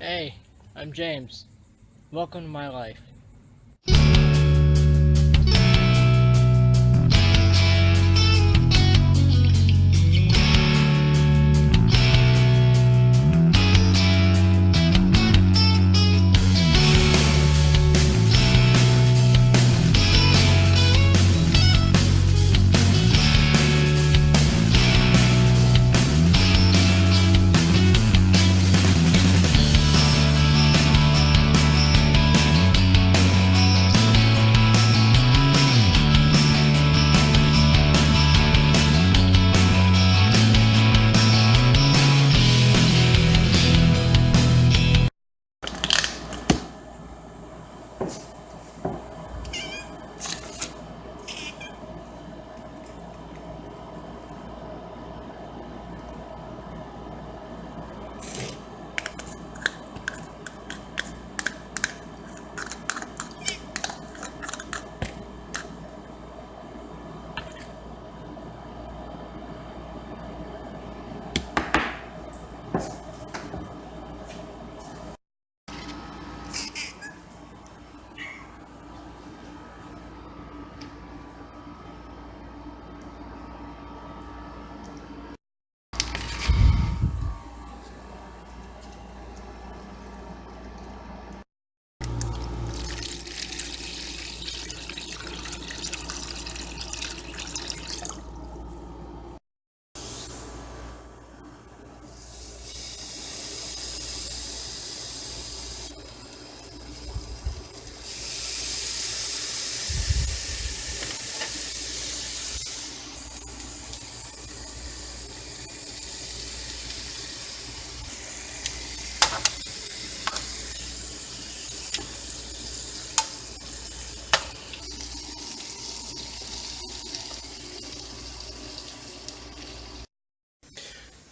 Hey, I'm James. Welcome to my life.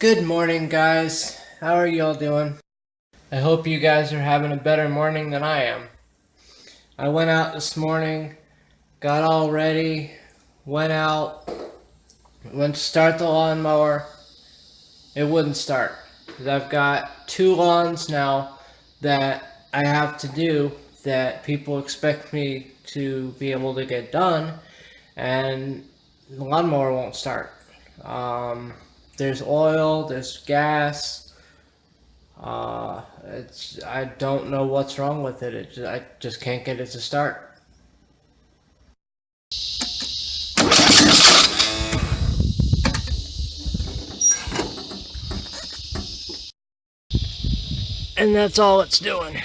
Good morning, guys. How are y'all doing? I hope you guys are having a better morning than I am. I went out this morning, got all ready, went out, went to start the lawnmower. It wouldn't start because I've got two lawns now that I have to do that people expect me to be able to get done, and the lawnmower won't start. There's oil, there's gas. I don't know what's wrong with it. I just can't get it to start. And that's all it's doing.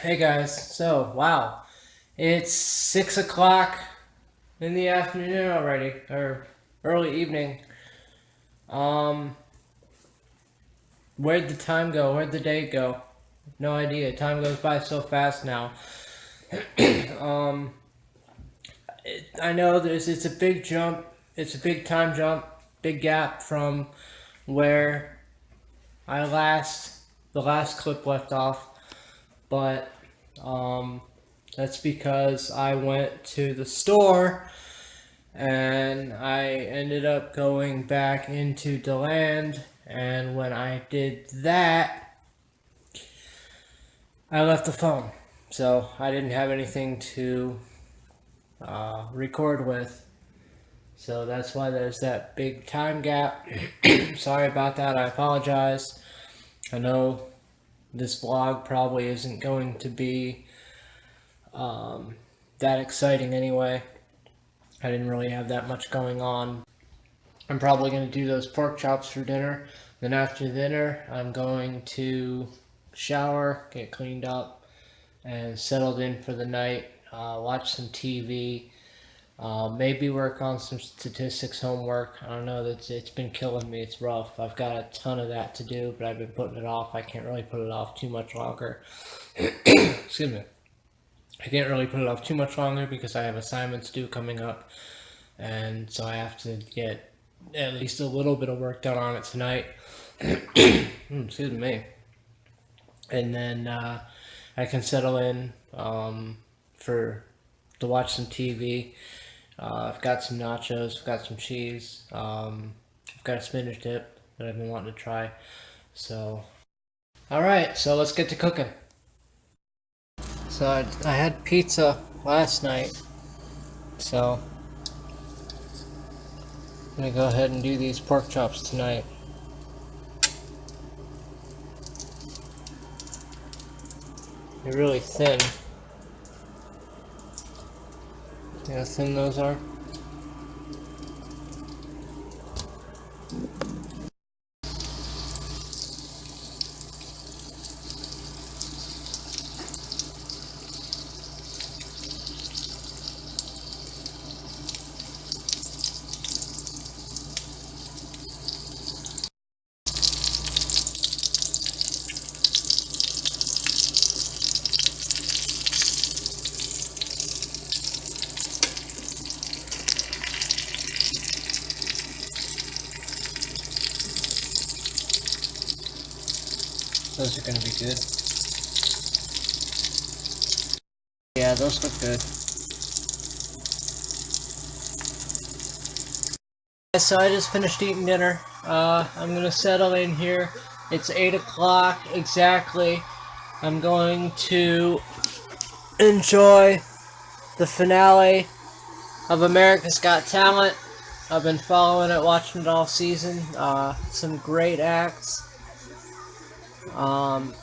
Hey guys, so wow, it's 6 o'clock in the afternoon already, or early evening. Um, where'd the time go? Where'd the day go? No idea. Time goes by so fast now. um, I know it's a big jump. It's a big time jump, big gap from where the last clip left off, but that's because I went to the store and I ended up going back into DeLand, and when I did that, I left the phone. So I didn't have anything to record with. So that's why there's that big time gap. Sorry about that. I apologize. I know this vlog probably isn't going to be that exciting anyway. I didn't really have that much going on. I'm probably going to do those pork chops for dinner. Then after dinner, I'm going to shower, get cleaned up, and settled in for the night. Watch some TV. Maybe work on some statistics homework. I don't know, it's been killing me. It's rough. I've got a ton of that to do, but I've been putting it off. I can't really put it off too much longer. Excuse me. I can't really put it off too much longer because I have assignments due coming up, and so I have to get at least a little bit of work done on it tonight. Excuse me. And then I can settle in to watch some TV. I've got some nachos, I've got some cheese, I've got a spinach dip that I've been wanting to try. So, alright, so let's get to cooking. So I had pizza last night, so I'm gonna go ahead and do these pork chops tonight. They're really thin. See how thin those are? Those are gonna be good. Yeah, those look good. So I just finished eating dinner. I'm gonna settle in here. It's 8 o'clock exactly. I'm going to enjoy the finale of America's Got Talent. I've been following it, watching it all season. Some great acts. I'm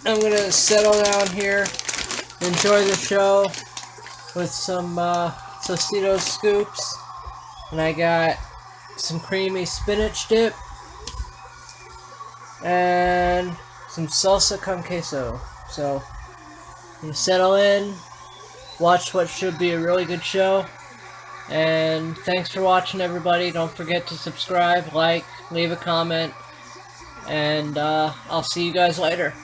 gonna settle down here, enjoy the show with some Tostitos scoops, and I got some creamy spinach dip and some salsa con queso. So I'm gonna settle in, watch what should be a really good show, and thanks for watching, everybody. Don't forget to subscribe, like, leave a comment, and I'll see you guys later.